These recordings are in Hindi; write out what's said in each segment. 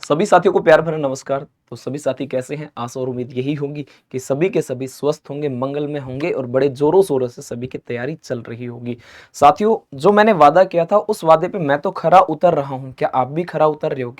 सभी साथियों को प्यार भरा नमस्कार। तो सभी साथी कैसे हैं? आशा और उम्मीद यही होगी कि सभी के सभी स्वस्थ होंगे, मंगल में होंगे और बड़े जोरों शोरों से सभी की तैयारी चल रही होगी। साथियों, जो मैंने वादा किया था उस वादे पे मैं तो खरा उतर रहा हूं। क्या आप भी खरा उतर रहे हो?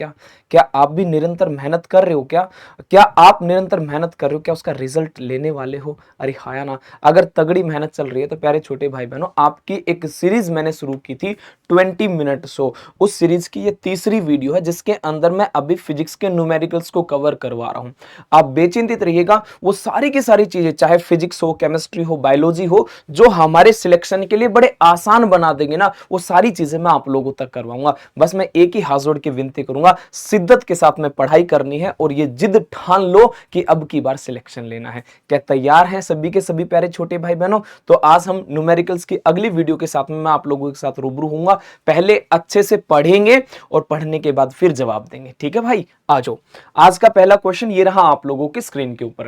क्या आप भी निरंतर मेहनत कर रहे हो? क्या आप निरंतर मेहनत कर रहे हो? क्या उसका रिजल्ट लेने वाले हो? अरे हाया ना, अगर तगड़ी मेहनत चल रही है तो प्यारे छोटे भाई बहनों, आपकी एक सीरीज मैंने शुरू की थी 20 मिनट शो। उस सीरीज की ये तीसरी वीडियो है जिसके अंदर मैं अभी फिजिक्स के न्यूमेरिकल्स को कवर करवा रहा हूं। आप बेचिंतित रहिएगा, वो सारी की सारी चीजें, चाहे फिजिक्स हो, केमिस्ट्री हो, बायोलॉजी हो, जो हमारे सिलेक्शन के लिए बड़े आसान बना देंगे ना, वो सारी चीजें मैं आप लोगों तक करवाऊंगा। बस मैं एक ही हाथ जोड़ के विनती करूंगा, शिद्दत के साथ में पढ़ाई करनी है और ये जिद ठान लो कि अब की बार सिलेक्शन लेना है। क्या तैयार हैं सभी के सभी प्यारे छोटे भाई बहनों? तो आज हम न्यूमेरिकल्स की अगली वीडियो के साथ में मैं आप लोगों के साथ रूबरू हूंगा। पहले अच्छे से पढ़ेंगे और पढ़ने के बाद फिर जवाब देंगे। ठीक है भाई, आ जाओ। आज का पहला क्वेश्चन ये रहा आप लोगों की स्क्रीन के ऊपर।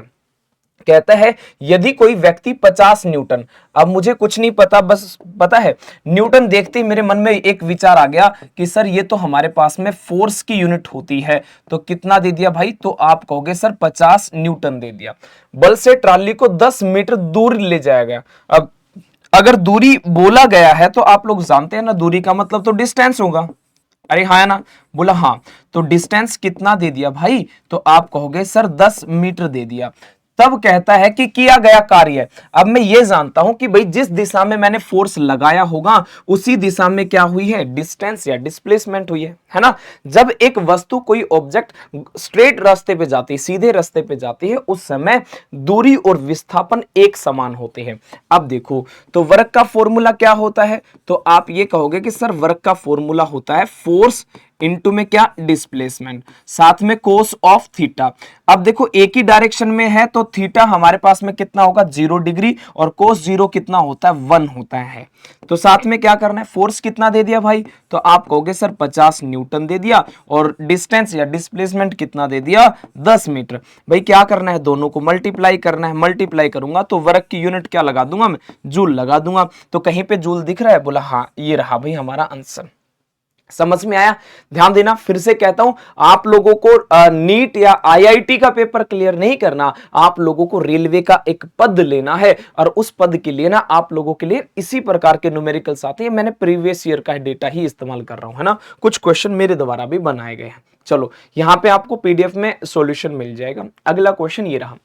कहता है यदि कोई व्यक्ति 50 न्यूटन, अब मुझे कुछ नहीं पता, बस पता है न्यूटन देखते ही मेरे मन में एक विचार आ गया कि सर ये तो हमारे पास में फोर्स की यूनिट होती है, तो कितना दे दिया भाई? तो आप कहोगे सर 50 न्यूटन दे दिया। बल से ट्रॉली को 10 मीटर दूर ले जाया गया। अब अगर दूरी बोला गया है तो आप लोग जानते हैं ना, दूरी का मतलब तो डिस्टेंस होगा। अरे हाँ ना, बोला हाँ, तो डिस्टेंस कितना दे दिया भाई? तो आप कहोगे सर 10 मीटर दे दिया। तब कहता है कि किया गया कार्य। अब मैं ये जानता हूं कि भाई जिस दिशा में मैंने फोर्स लगाया होगा उसी दिशा में क्या हुई है? डिस्टेंस या डिस्प्लेसमेंट हुई है ना। जब एक वस्तु, कोई ऑब्जेक्ट स्ट्रेट रास्ते पे जाती है, सीधे रास्ते पे जाती है, उस समय दूरी और विस्थापन एक समान होते हैं। अब देखो, तो वर्क का फॉर्मूला क्या होता है? तो आप ये कहोगे कि सर वर्क का फॉर्मूला होता है फोर्स इनटू में क्या? डिस्प्लेसमेंट, साथ में कोस ऑफ थीटा। अब देखो एक ही डायरेक्शन में है तो थीटा हमारे पास में कितना होगा? 0 डिग्री, और कोस 0 कितना होता है? 1 होता है। तो साथ में क्या करना है? फोर्स कितना दे दिया भाई? तो आप कहोगे सर 50 न्यूटन दे दिया, और डिस्टेंस या डिस्प्लेसमेंट कितना दे दिया? 10 मीटर। भाई क्या करना है? दोनों को मल्टीप्लाई करना है। मल्टीप्लाई करूंगा तो वर्क की यूनिट क्या लगा दूंगा? मैं जूल लगा दूंगा। तो कहीं पे जूल दिख रहा है? बोला हाँ, ये रहा भाई हमारा आंसर। समझ में आया? ध्यान देना, फिर से कहता हूं, आप लोगों को नीट या आईआईटी का पेपर क्लियर नहीं करना, आप लोगों को रेलवे का एक पद लेना है, और उस पद के लिए ना आप लोगों के लिए इसी प्रकार के न्यूमेरिकल्स आते हैं। मैंने प्रीवियस ईयर का डेटा ही इस्तेमाल कर रहा हूं, है ना। कुछ क्वेश्चन मेरे द्वारा भी बनाए गए हैं। चलो, यहां पे आपको पीडीएफ में सॉल्यूशन मिल जाएगा। अगला क्वेश्चन ये रहा।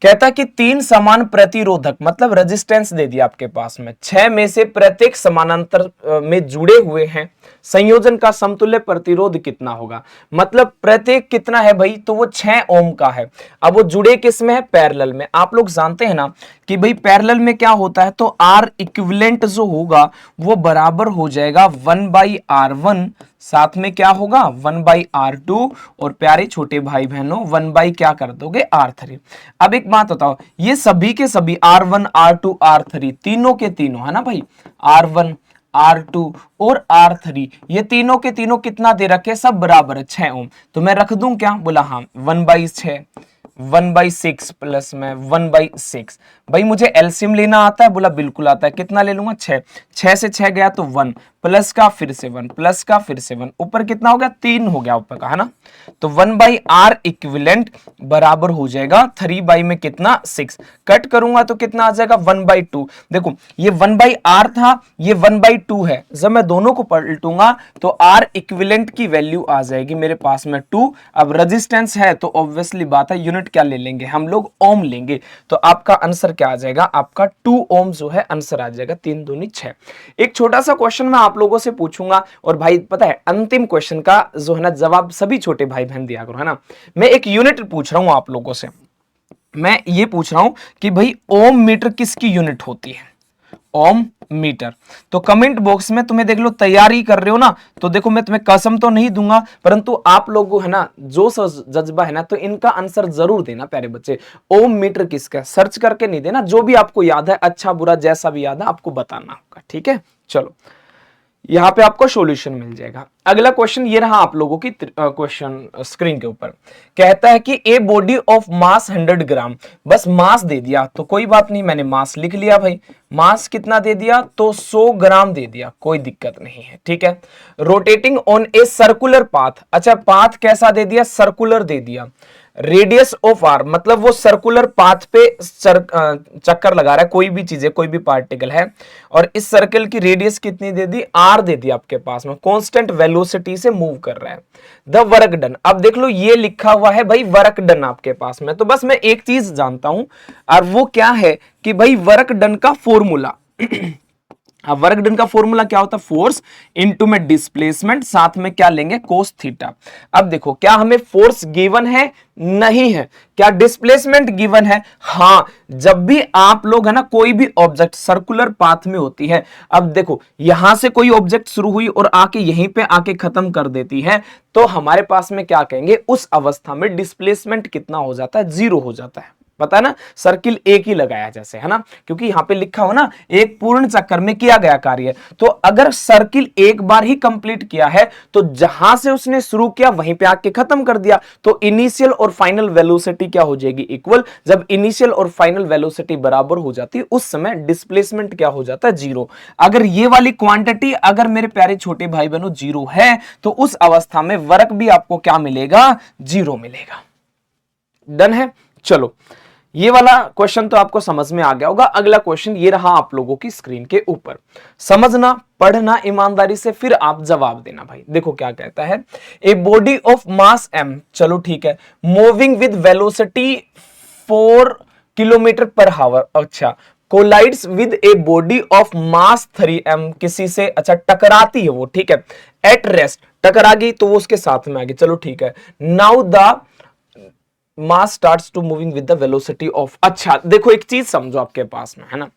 कहता कि 3 समान प्रतिरोधक, मतलब रेजिस्टेंस दे दिया आपके पास में, 6 में से प्रत्येक समानांतर में जुड़े हुए हैं, संयोजन का समतुल्य प्रतिरोध कितना होगा? मतलब प्रत्येक कितना है भाई? तो वो 6 ओम का है। अब वो जुड़े किस में है? पैरेलल में। आप लोग जानते हैं ना कि भाई पैरेलल में क्या होता है? तो आर इक्विवेलेंट जो होगा वो बराबर हो जाएगा 1/r1, साथ में क्या होगा? 1/r2, और प्यारे छोटे भाई बहनों 1 क्या कर दोगे? r3। अब एक बात बताओ, ये सभी के सभी r1 r2 r3 तीनों के तीनों, है ना भाई, r1 R2 और R3, ये तीनों के तीनों कितना दे रखे? सब बराबर है, 6 ओम। तो मैं रख दूं क्या? बोला हाँ, 1/6, 1/6 प्लस में 1/6। भाई मुझे एलसीएम लेना आता है? बोला बिल्कुल आता है। कितना ले लूंगा? 6। 6 से 6 गया तो 1, प्लस का फिर से 1, प्लस का फिर से 1, ऊपर कितना हो गया? 3 हो गया ऊपर का, है ना। तो 1/r इक्विवेलेंट बराबर हो जाएगा 3 में कितना? 6। कट करूंगा तो कितना आ जाएगा? 1/2। देखो ये 1/r था, ये 1/2 है। जब मैं दोनों को पलटूंगा तो r इक्विवेलेंट की वैल्यू आ जाएगी मेरे पास में 2। अब रेजिस्टेंस है तो ऑब्वियसली बात है, यूनिट क्या ले लेंगे हम लोग? ओम लेंगे। तो आपका आंसर क्या आ जाएगा? आपका 2 ओम जो है आंसर आ जाएगा। 3 दूनी 6। एक छोटा सा क्वेश्चन मैं आप लोगों से पूछूंगा, और भाई पता है अंतिम क्वेश्चन का जो है ना जवाब सभी छोटे भाई बहन दिया करो, है ना। मैं एक यूनिट पूछ रहा हूं आप लोगों से। मैं ये पूछ रहा हूं कि भाई ओम मीटर किसकी यूनिट होती है? ओम मीटर। तो कमेंट बॉक्स में तुम्हें देख लो, तैयारी कर रहे हो ना, तो देखो मैं तुम्हें कसम तो नहीं दूंगा, परंतु आप लोगों है ना जो जज्बा है ना, तो इनका आंसर जरूर देना प्यारे बच्चे। ओम मीटर किसका? सर्च करके नहीं देना, जो भी आपको याद है, अच्छा बुरा जैसा भी याद है आपको बताना होगा। ठीक है, चलो यहां पे आपको सॉल्यूशन मिल जाएगा। अगला क्वेश्चन ये रहा आप लोगों की क्वेश्चन स्क्रीन के ऊपर, कहता है कि ए बॉडी ऑफ मास 100 ग्राम, बस मास दे दिया तो कोई बात नहीं, मैंने मास लिख लिया भाई। मास कितना दे दिया तो 100 ग्राम दे दिया, कोई दिक्कत नहीं है, ठीक है। Rotating on a circular path, अच्छा पाथ कैसा दे दिया, सर्कुलर दे दिया। रेडियस ऑफ आर, मतलब वो सर्कुलर पाथ पे चक्कर लगा रहा है, कोई भी चीज है, कोई भी पार्टिकल है, और इस सर्कल की रेडियस कितनी दे दी, आर दे दी आपके पास में, कांस्टेंट वेलोसिटी से मूव कर रहा है। द वर्क डन, अब देख लो ये लिखा हुआ है भाई वर्क डन आपके पास में, तो बस मैं एक चीज जानता हूं, और वो क्या है कि भाई वर्क डन का फॉर्मूला अब वर्क डन का फॉर्मूला क्या होता है, फोर्स इनटू में डिस्प्लेसमेंट, साथ में क्या लेंगे, कोस थीटा। अब देखो क्या हमें फोर्स गिवन है, नहीं है, क्या डिस्प्लेसमेंट गिवन है, हां। जब भी आप लोग है ना कोई भी ऑब्जेक्ट सर्कुलर पाथ में होती है, अब देखो यहां से कोई ऑब्जेक्ट शुरू हुई और आके यहीं पे आके खत्म कर देती है, तो हमारे पास में क्या कहेंगे, उस अवस्था में डिस्प्लेसमेंट कितना हो जाता है, 0 हो जाता है। पता है ना, सर्किल एक ही लगाया जैसे, है ना, क्योंकि यहां पे लिखा हो ना एक पूर्ण चक्कर में किया गया कार्य, तो अगर सर्किल एक बार ही कंप्लीट किया है तो जहां से उसने शुरू किया वहीं पे आके खत्म कर दिया, तो इनिशियल और फाइनल वेलोसिटी क्या हो जाएगी, इक्वल। जब इनिशियल और फाइनल वेलोसिटी बराबर हो जाती है उस समय डिस्प्लेसमेंट क्या हो जाता है, 0। अगर ये वाली क्वांटिटी अगर मेरे प्यारे छोटे भाई बहनों 0 है तो उस अवस्था में वर्क भी आपको क्या मिलेगा, 0 मिलेगा। डन है, चलो ये वाला क्वेश्चन तो आपको समझ में आ गया होगा। अगला क्वेश्चन ये रहा आप लोगों की स्क्रीन के ऊपर, समझना, पढ़ना ईमानदारी से, फिर आप जवाब देना भाई। देखो क्या कहता है, ए बॉडी ऑफ मास m, चलो ठीक है, moving with velocity 4 kilometre per hour, अच्छा collides with a body of mass 3m, किसी से अच्छा टकराती है वो, ठीक है, एट रेस्ट, टकरा गई तो वो उसके साथ में आ गई, चलो ठीक है। Now the mass starts to moving with the velocity of, अच्छा देखो एक चीज समझो आपके पास में, है ना,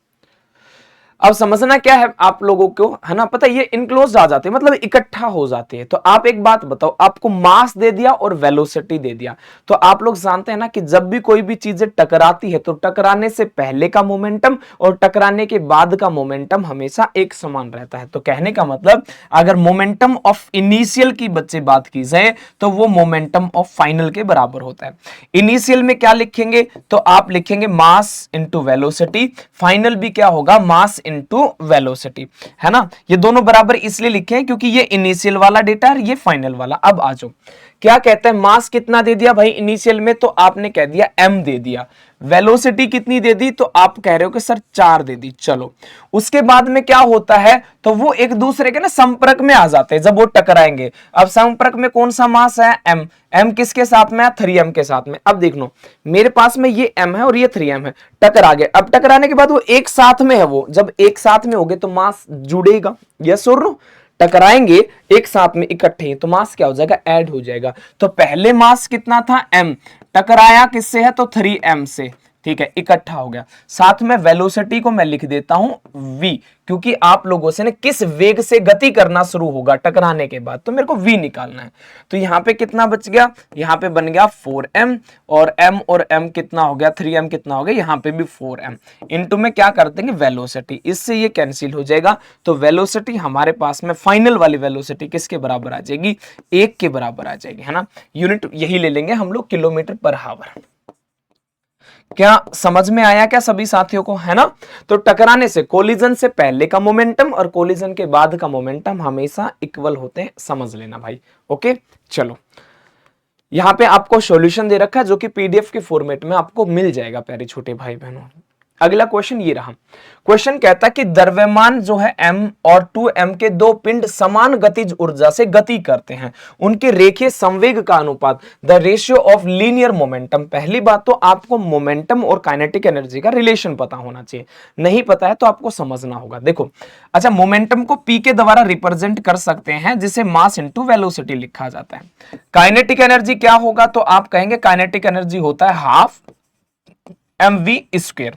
अब समझना क्या है आप लोगों को, है ना, पता है ये इनक्लोज आ जाते हैं, मतलब इकट्ठा हो जाते हैं। तो आप एक बात बताओ, आपको मास दे दिया और वेलोसिटी दे दिया, तो आप लोग जानते हैं ना कि जब भी कोई भी चीजें टकराती है तो टकराने से पहले का मोमेंटम और टकराने के बाद का मोमेंटम हमेशा एक समान रहता है। तो कहने का मतलब अगर मोमेंटम ऑफ इनिशियल की बच्चे बात की जाए तो वो मोमेंटम ऑफ फाइनल के बराबर होता है। इनिशियल में क्या लिखेंगे, तो आप लिखेंगे मास इंटू वेलोसिटी, फाइनल भी क्या होगा, मास इंटू वेलोसिटी, है ना। ये दोनों बराबर इसलिए लिखे हैं क्योंकि ये इनिशियल वाला डेटा और ये फाइनल वाला। अब आ जाओ, क्या कहता है, मास कितना दे दिया भाई इनिशियल में, तो आपने कह दिया m दे दिया। वेलोसिटी कितनी दे दी, तो आप कह रहे हो कि सर 4 दे दी। चलो उसके बाद में क्या होता है, तो वो एक दूसरे के ना संपर्क में आ जाते हैं जब वो टकराएंगे। अब संपर्क में कौन सा मास है, m, m किसके साथ में है, 3m के साथ में। अब देख लो मेरे पास में ये m है और ये 3m है, टकरा गए। अब टकराने के बाद वो एक साथ में है, वो जब एक साथ में हो गए तो मास जुड़ेगा, यस और नो, टकराएंगे एक साथ में इकट्ठे तो मास क्या हो जाएगा, ऐड हो जाएगा। तो पहले मास कितना था m, टकराया किससे है तो 3m से, ठीक है, इकट्ठा हो गया। साथ में वेलोसिटी को मैं लिख देता हूं v, क्योंकि आप लोगों से ना किस वेग से गति करना शुरू होगा टकराने के बाद, तो मेरे को v निकालना है। तो यहां पे कितना बच गया, यहां पे बन गया 4m, और m कितना हो गया, 3m कितना हो गया, यहां पे भी 4m, इनटू में क्या कर देंगे वेलोसिटी, इससे ये कैंसिल हो जाएगा। तो वेलोसिटी हमारे पास में फाइनल वाली वेलोसिटी किसके बराबर आ जाएगी, 1 के बराबर आ जाएगी, है ना। यूनिट यही ले लेंगे हम लोग, किलोमीटर पर हावर। क्या समझ में आया क्या सभी साथियों को, है ना। तो टकराने से, कोलिजन से पहले का मोमेंटम और कोलिजन के बाद का मोमेंटम हमेशा इक्वल होते हैं, समझ लेना भाई। ओके चलो, यहां पे आपको सॉल्यूशन दे रखा है जो कि पीडीएफ के फॉर्मेट में आपको मिल जाएगा प्यारे छोटे भाई बहनों। अगला क्वेश्चन ये रहा, क्वेश्चन कहता है कि द्रव्यमान जो है m और 2m के दो पिंड समान गतिज ऊर्जा से गति करते हैं, उनके रेखीय संवेग का अनुपात, the ratio of linear momentum. पहली बात तो आपको मोमेंटम और काइनेटिक एनर्जी का रिलेशन पता होना चाहिए, नहीं पता है तो आपको समझना होगा। देखो अच्छा, मोमेंटम को p के द्वारा रिप्रेजेंट कर सकते हैं जिसे मास इंटू वेलोसिटी लिखा जाता है। काइनेटिक एनर्जी क्या होगा, तो आप कहेंगे काइनेटिक एनर्जी होता है हाफ mv²।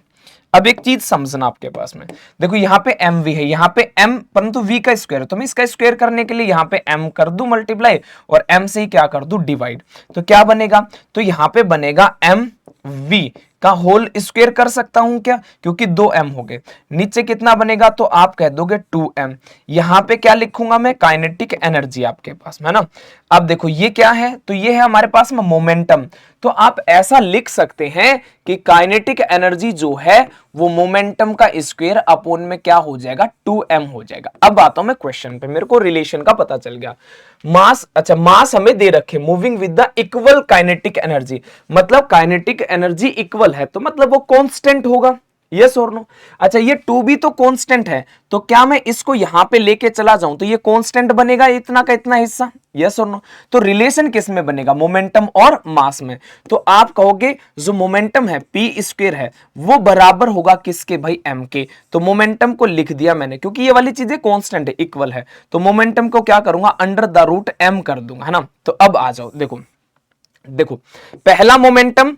अब एक चीज समझना आपके पास में, देखो यहाँ पे mv है, यहाँ पे m परंतु v का स्क्वायर है, तो मैं इसका स्क्वायर करने के लिए यहाँ पे m कर दूं मल्टीप्लाई और m से ही क्या कर दूं डिवाइड, तो क्या बनेगा, तो यहाँ पे बनेगा mv का होल स्क्वायर कर सकता हूं क्या, क्योंकि 2m हो गए, नीचे कितना बनेगा तो आप कह दोगे 2m। यहां पे क्या लिखूंगा मैं, काइनेटिक एनर्जी आपके पास में, है ना। अब देखो ये क्या है, तो ये है हमारे पास में मोमेंटम। तो आप ऐसा लिख सकते हैं कि काइनेटिक एनर्जी जो है वो मोमेंटम का स्क्वायर अपोन में क्या हो जाएगा, 2m हो जाएगा। अब आता हूं मैं क्वेश्चन पे, मेरे को रिलेशन का पता चल गया। मास, अच्छा मास हमें दे रखे moving with the equal kinetic energy, मतलब काइनेटिक एनर्जी इक्वल है तो मतलब वो कांस्टेंट होगा, यस और नो। अच्छा ये 2 भी तो कांस्टेंट है, तो क्या मैं इसको यहां पे लेके चला जाऊं तो ये कांस्टेंट बनेगा इतना का इतना हिस्सा, यस और नो। तो रिलेशन किस में बनेगा, मोमेंटम और मास में। तो आप कहोगे जो मोमेंटम है p स्क्वायर है वो बराबर होगा किसके भाई, m के। तो मोमेंटम को लिख दिया मैंने, क्योंकि ये वाली चीजें कांस्टेंट है, इक्वल है, तो मोमेंटम को क्या करूंगा, अंडर द रूट m कर दूंगा, है ना। तो अब आ जाओ, देखो देखो पहला मोमेंटम,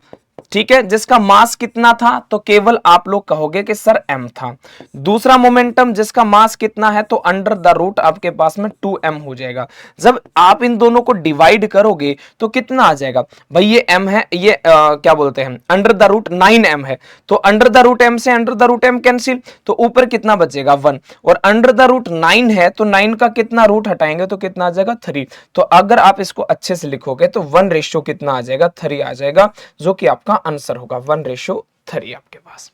ठीक है, जिसका मास कितना था, तो केवल आप लोग कहोगे कि सर m था। दूसरा मोमेंटम जिसका मास कितना है, तो अंडर द रूट आपके पास में 2m हो जाएगा। जब आप इन दोनों को डिवाइड करोगे तो कितना आ जाएगा भाई, ये m है, ये क्या बोलते हैं, अंडर द रूट 9m है, तो अंडर द रूट m से under the root m cancel, तो ऊपर कितना बचेगा 1, और अंडर द रूट 9 है तो 9 का कितना रूट हटाएंगे तो कितना आ जाएगा 3। तो अगर आप इसको अच्छे से लिखोगे तो 1 रेशियो कितना आ जाएगा, 3 आ जाएगा, जो कि आपका आंसर होगा 1:3 आपके पास।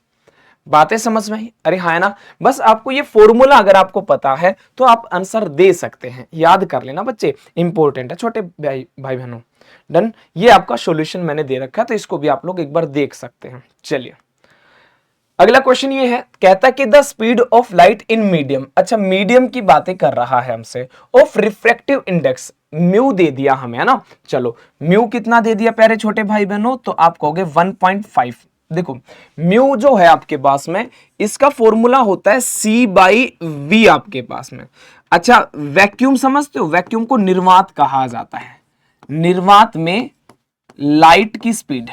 बातें समझ में आई, अरे हाँ है ना। बस आपको ये फॉर्मूला अगर आपको पता है तो आप आंसर दे सकते हैं, याद कर लेना बच्चे, इंपॉर्टेंट है छोटे भाई बहनों। डन, ये आपका सॉल्यूशन मैंने दे रखा है, तो इसको भी आप लोग एक बार देख सकते हैं। चलिए अगला क्वेश्चन ये है, कहता है कि the speed of light in medium, अच्छा मीडियम की बातें कर रहा है हमसे, ऑफ रिफ्रैक्टिव इंडेक्स म्यू दे दिया हमें, है ना। चलो म्यू कितना दे दिया प्यारे छोटे भाई बहनों, तो आप कहोगे 1.5। देखो म्यू जो है आपके पास में, इसका फॉर्मूला होता है C/V आपके पास में। अच्छा वैक्यूम समझते हो, वैक्यूम को निर्वात कहा जाता है। निर्वात में लाइट की स्पीड,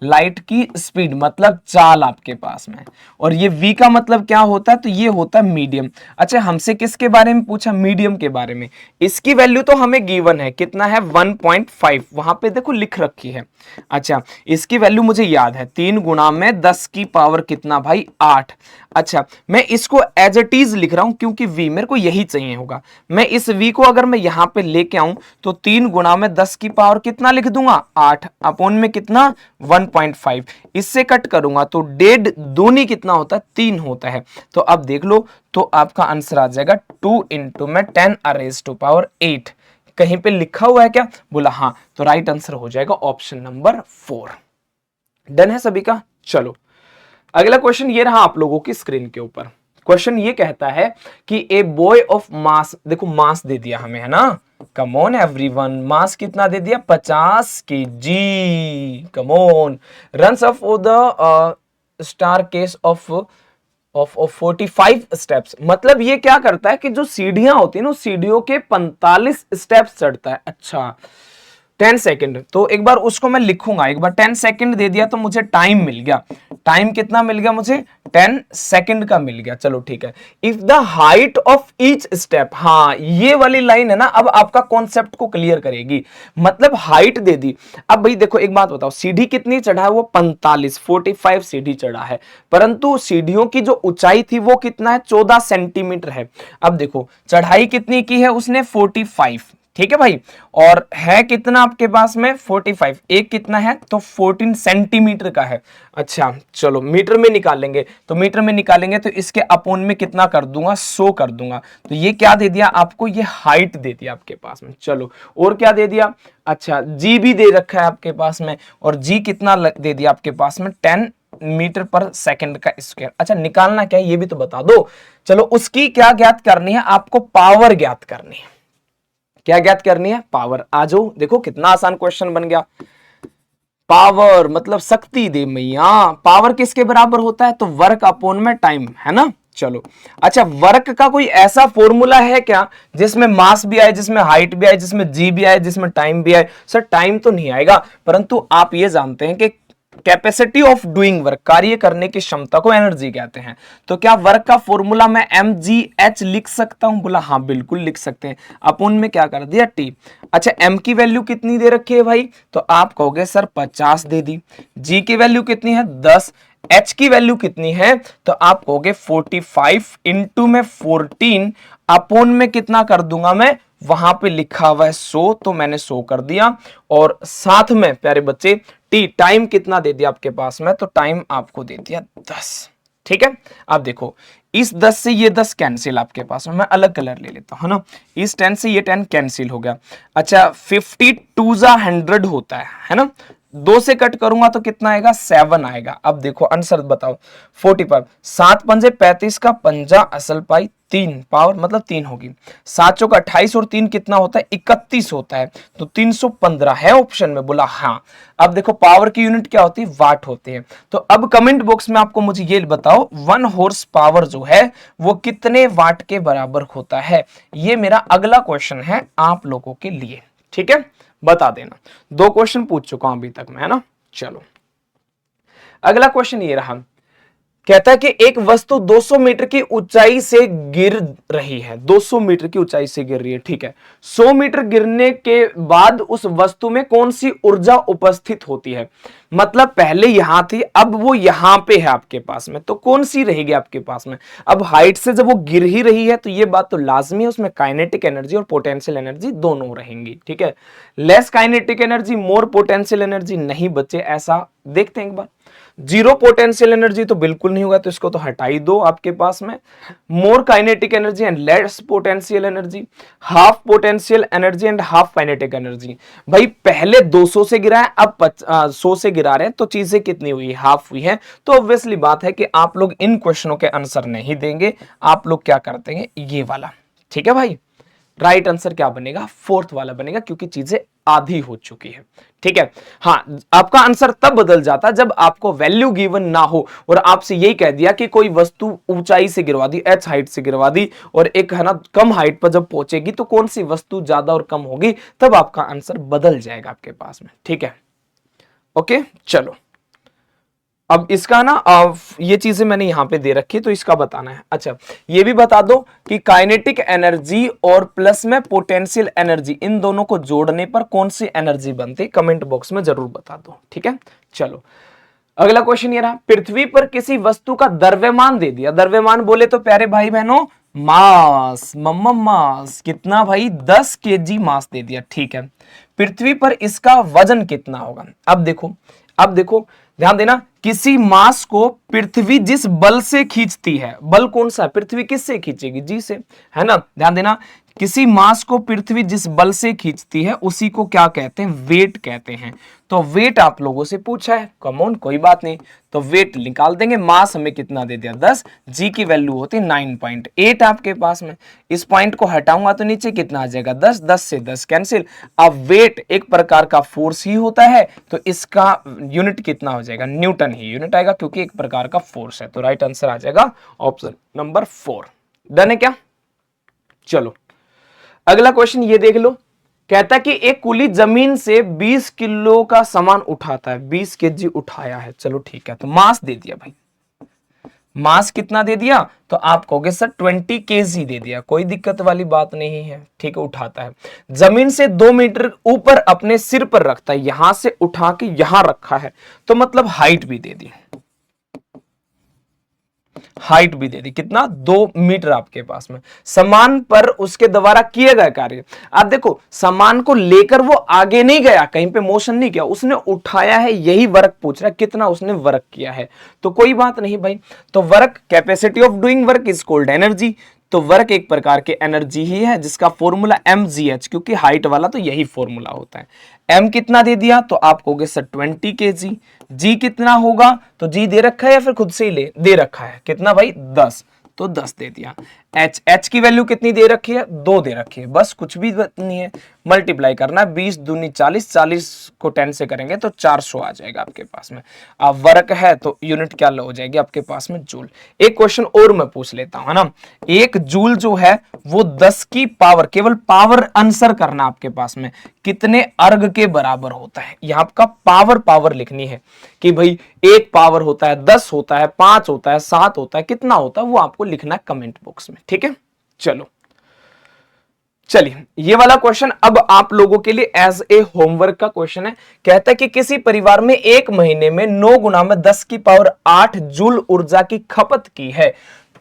लाइट की स्पीड मतलब चाल आपके पास में, और ये v का मतलब क्या होता है, तो ये होता है मीडियम। अच्छा हमसे किसके बारे में पूछा, मीडियम के बारे में। इसकी वैल्यू तो हमें गिवन है, कितना है 1.5, वहां पे देखो लिख रखी है। अच्छा इसकी वैल्यू मुझे याद है, 3 गुणा में 10 की पावर कितना भाई 8। अच्छा मैं इसको एज इट इज लिख रहा हूं क्योंकि v मेरे को यही चाहिए होगा। मैं इस v को अगर मैं यहां पे लेके आऊं तो 3 गुणा में 10 की पावर कितना लिख दूंगा 8, अपॉन में कितना 1.5, इससे कट करूंगा तो 1.5 दूनी कितना होता है 3 होता है। तो अब देख लो, तो आपका आंसर आ जाएगा 2 इंटू में 10⁻⁸। कहीं पे लिखा हुआ है क्या, बोला हाँ, तो राइट आंसर हो जाएगा ऑप्शन नंबर 4। डन है सभी का। चलो अगला क्वेश्चन ये रहा आप लोगों की स्क्रीन के ऊपर। क्वेश्चन ये कहता है कि ए बॉय ऑफ मास, देखो मास दे दिया हमें, है ना, कम ऑन एवरीवन, मास कितना दे दिया 50 kg, come on, runs up for the star case of 45 steps. मतलब ये क्या करता है कि जो सीढ़ियां होती है ना, सीढ़ियों के 45 स्टेप्स चढ़ता है। अच्छा 10 सेकंड, तो एक बार उसको मैं लिखूंगा, एक बार 10 सेकंड दे दिया तो मुझे टाइम मिल गया, टाइम कितना मिल गया मुझे 10 सेकंड का मिल गया। चलो ठीक है, if the height of each step, हाँ ये वाली लाइन है ना, अब आपका कॉन्सेप्ट को क्लियर करेगी। मतलब हाइट दे दी। अब भाई देखो एक बात बताओ, सीढ़ी कितनी चढ़ा है, वो 45 सीढ़ी चढ़ा है, परंतु सीढ़ियों की जो ऊंचाई थी वो कितना है 14 सेंटीमीटर है। अब देखो चढ़ाई कितनी की है उसने 45, ठीक है भाई, और है कितना आपके पास में 45, एक कितना है तो 14 सेंटीमीटर का है। अच्छा चलो मीटर में निकालेंगे, तो मीटर में निकालेंगे तो इसके अपोन में कितना कर दूंगा 100 कर दूंगा। तो ये क्या दे दिया आपको, ये हाइट दे दिया आपके पास में। चलो और क्या दे दिया, अच्छा जी भी दे रखा है आपके पास में, और जी कितना दे दिया आपके पास में 10 मीटर पर सेकंड का स्क्वायर। अच्छा निकालना क्या है ये भी तो बता दो। चलो उसकी क्या ज्ञात करनी है आपको, पावर ज्ञात करनी है। क्या ज्ञात करनी है, पावर। आ जाओ देखो कितना आसान क्वेश्चन बन गया। पावर मतलब शक्ति दे मैया, पावर किसके बराबर होता है, तो वर्क अपॉन में टाइम, है ना। चलो अच्छा वर्क का कोई ऐसा फॉर्मूला है क्या जिसमें मास भी आए, जिसमें हाइट भी आए, जिसमें जी भी आए, जिसमें टाइम भी आए। सर टाइम तो नहीं आएगा, परंतु आप ये जानते हैं कि कैपेसिटी ऑफ डूइंग वर्क, कार्य करने की क्षमता को एनर्जी कहते हैं। तो क्या वर्क का फॉर्मूला मैं mgh लिख सकता हूं? बोला हाँ बिल्कुल लिख सकते हैं। अपन में क्या कर दिया t। अच्छा m की वैल्यू कितनी दे रखी है भाई? तो आप कहोगे सर 50 दे दी। g की वैल्यू कितनी है? 10। h की वैल्यू कितनी है? तो आप कहोगे 45 इंटू में 14 अपोन में कितना कर दूंगा मैं? वहां पे लिखा हुआ है 100, तो मैंने 100 कर दिया। और साथ में प्यारे बच्चे टी टाइम कितना दे दिया आपके पास में? तो टाइम आपको दे दिया 10। ठीक है, अब देखो इस 10 से ये 10 कैंसिल आपके पास में, मैं अलग कलर ले लेता हूं ना। इस 10 से ये 10 कैंसिल हो गया। अच्छा 52 जा 100 होता है ना। 2 से कट करूंगा तो कितना आएगा? 7 आएगा। अब देखो आंसर बताओ। 45 7 पंजे 35 का पंजा असल पाई 3 पावर मतलब 3 होगी। 7 चौका 28 और 3 कितना होता है? 31 होता है। तो 315 है ऑप्शन में। बोला हाँ। अब देखो पावर की यूनिट क्या होती है? वाट होती है। तो अब कमेंट बॉक्स में आपको मुझे ये बताओ 1 हॉर्स पावर जो है वो कितने वाट के बराबर होता है? ये मेरा अगला क्वेश्चन है आप लोगों के लिए। ठीक है, बता देना। 2 क्वेश्चन पूछ चुका हूं अभी तक मैं, है ना। चलो अगला क्वेश्चन ये रहा। कहता है कि एक वस्तु 200 मीटर की ऊंचाई से गिर रही है। 200 मीटर की ऊंचाई से गिर रही है, ठीक है। 100 मीटर गिरने के बाद उस वस्तु में कौन सी ऊर्जा उपस्थित होती है? मतलब पहले यहां थी, अब वो यहां पे है आपके पास में, तो कौन सी रहेगी आपके पास में? अब हाइट से जब वो गिर ही रही है तो ये बात तो लाजमी है, उसमें काइनेटिक एनर्जी और पोटेंशियल एनर्जी दोनों रहेंगी। ठीक है, less kinetic energy more potential energy नहीं बच्चे, ऐसा देखते हैं एक बार। जीरो पोटेंशियल एनर्जी तो बिल्कुल नहीं होगा, तो इसको तो हटा ही दो आपके पास में। मोर kinetic energy and less potential energy, half potential energy and half kinetic energy. भाई पहले 200 से गिरा है, अब 100 से गिरा रहे हैं, तो चीजें कितनी हुई? हाफ हुई है। तो ऑब्वियसली बात है कि आप लोग इन क्वेश्चनों के आंसर नहीं देंगे, आप लोग क्या करते हैं? ये वाला। ठीक है भाई, राइट आंसर क्या बनेगा? 4th वाला बनेगा, क्योंकि चीजें आधी हो चुकी है। ठीक है, हाँ आपका आंसर तब बदल जाता जब आपको वैल्यू गिवन ना हो और आपसे यही कह दिया कि कोई वस्तु ऊंचाई से गिरवा दी, h हाइट से गिरवा दी, और एक है ना कम हाइट पर जब पहुंचेगी तो कौन सी वस्तु ज्यादा और कम होगी, तब आपका आंसर बदल जाएगा आपके पास में। ठीक है, ओके चलो अब इसका ना ये चीजें मैंने यहां पे दे रखी, तो इसका बताना है। अच्छा ये भी बता दो कि काइनेटिक एनर्जी और प्लस में पोटेंशियल एनर्जी, इन दोनों को जोड़ने पर कौन सी एनर्जी बनती है? कमेंट बॉक्स में जरूर बता दो। ठीक है, चलो अगला क्वेश्चन ये रहा। पृथ्वी पर किसी वस्तु का द्रव्यमान दे दिया। द्रव्यमान बोले तो प्यारे भाई बहनों मास, मम्मा मास कितना भाई? 10 केजी मास दे दिया। ठीक है, पृथ्वी पर इसका वजन कितना होगा? अब देखो, अब देखो ध्यान देना, किसी मास को पृथ्वी जिस बल से खींचती है, बल कौन सा है? पृथ्वी किससे खींचेगी? जी से, है ना। ध्यान देना, किसी मास को पृथ्वी जिस बल से खींचती है उसी को क्या कहते हैं? वेट कहते हैं। तो वेट आप लोगों से पूछा है, कम ऑन कोई बात नहीं, तो वेट निकाल देंगे। मास हमें कितना दे दिया? 10। जी की वैल्यू होती है 9.8 आपके पास में। इस पॉइंट को हटाऊंगा तो नीचे कितना आ जाएगा? 10। 10 से 10 कैंसिल। अब वेट एक प्रकार का फोर्स ही होता है, तो इसका यूनिट कितना हो जाएगा? न्यूटन ही यूनिट आएगा, क्योंकि एक प्रकार का फोर्स है। तो राइट आंसर आ जाएगा ऑप्शन नंबर 4। डन है क्या? चलो अगला क्वेश्चन ये देख लो। कहता है कि एक कुली जमीन से 20 किलो का सामान उठाता है, 20 केजी उठाया है। चलो ठीक है, तो मास दे दिया भाई। मास कितना दे दिया? तो आप कहोगे सर 20 केजी दे दिया, कोई दिक्कत वाली बात नहीं है। ठीक है, उठाता है जमीन से 2 मीटर ऊपर अपने सिर पर रखता है, यहां से उठा के यहां रखा है, तो मतलब हाइट भी दे दी। हाइट भी दे दी, कितना? 2 मीटर आपके पास में। सामान पर उसके द्वारा किए गए कार्य, आप देखो सामान को लेकर वो आगे नहीं गया, कहीं पे मोशन नहीं किया, उसने उठाया है, यही वर्क पूछ रहा है, कितना उसने वर्क किया है। तो कोई बात नहीं भाई, तो work, capacity of doing work is called energy. तो वर्क एक प्रकार के एनर्जी ही है, जिसका फॉर्मूला mgh, क्योंकि हाइट वाला तो यही फॉर्मूला होता है। m कितना दे दिया? तो आप कहोगे सर 20 kg। g कितना होगा? तो g दे रखा है या फिर खुद से ही दे रखा है? कितना भाई? 10, तो 10 दे दिया। एच, एच की वैल्यू कितनी दे रखी है, 2 दे रखी है, बस कुछ भी नहीं है, मल्टीप्लाई करना है, 20 दूनी 40, 40 को 10 से करेंगे तो 400 आ जाएगा आपके पास में। अब वर्क है तो यूनिट क्या हो जाएगी आपके पास में, जूल। एक क्वेश्चन और मैं पूछ लेता हूं, है ना। एक जूल जो है वो 10 की पावर, केवल पावर आंसर करना आपके पास में, कितने अर्ग के बराबर होता है। यहां आपका पावर पावर लिखनी है कि भाई एक पावर होता है, 10 होता है, 5 होता है, 7 होता है, कितना होता है वो आपको लिखना है कमेंट बॉक्स में, ठीक है। चलो चलिए, ये वाला क्वेश्चन अब आप लोगों के लिए एज ए होमवर्क का क्वेश्चन है। कहता है कि किसी परिवार में एक महीने में 9 गुना में 10 की पावर 8 जूल ऊर्जा की खपत की है,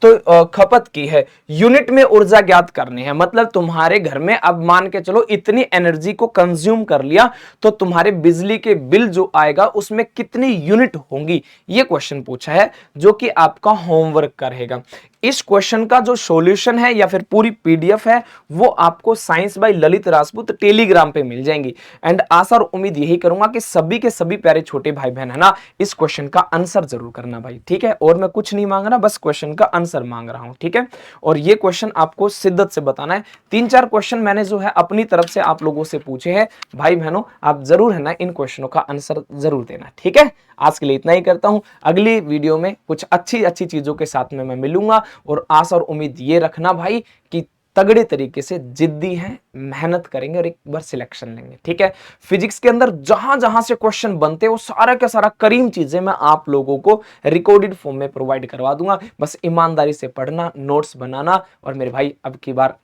तो खपत की है, यूनिट में ऊर्जा ज्ञात करनी है। मतलब तुम्हारे घर में अब मान के चलो इतनी एनर्जी को कंज्यूम कर लिया, तो तुम्हारे बिजली के बिल जो आएगा उसमें कितनी यूनिट होंगी, ये क्वेश्चन पूछा है, जो कि आपका होमवर्क करेगा। इस क्वेश्चन का जो सॉल्यूशन है या फिर पूरी पीडीएफ है वो आपको science by Lalit Rajput Telegram पे मिल जाएंगी। एंड आशा और उम्मीद यही करूंगा कि सभी के सभी प्यारे छोटे भाई बहन है ना, इस क्वेश्चन का आंसर जरूर करना भाई, ठीक है। और मैं कुछ नहीं मांग रहा, बस क्वेश्चन का आंसर मांग रहा हूं, ठीक है। और ये क्वेश्चन आपको शिद्दत से बताना है। 3-4 क्वेश्चन मैंने जो है अपनी तरफ से आप लोगों से पूछे हैं भाई बहनों, आप जरूर है ना इन क्वेश्चनों का आंसर जरूर देना, ठीक है। आज के लिए इतना ही करता हूं, अगली वीडियो में कुछ अच्छी अच्छी चीजों के साथ में मैं मिलूंगा। और आशा और उम्मीद ये रखना भाई कि तगड़े तरीके से जिद्दी हैं, मेहनत करेंगे और एक बार सिलेक्शन लेंगे, ठीक है। फिजिक्स के अंदर जहां जहां से क्वेश्चन बनते हैं वो सारा का सारा करीम चीजें मैं आप लोगों को रिकॉर्डेड फॉर्म में प्रोवाइड करवा दूंगा। बस ईमानदारी से पढ़ना, नोट्स बनाना, और मेरे भाई अब की बार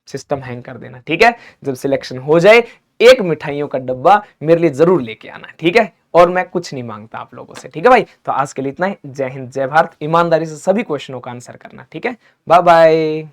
सिस्टम हैंग कर देना, ठीक है। जब सिलेक्शन हो जाए एक मिठाइयों का डब्बा मेरे लिए जरूर लेके आना, ठीक है। और मैं कुछ नहीं मांगता आप लोगों से, ठीक है भाई। तो आज के लिए इतना ही। जय हिंद, जय भारत। ईमानदारी से सभी क्वेश्चनों का आंसर करना, ठीक है। Bye bye.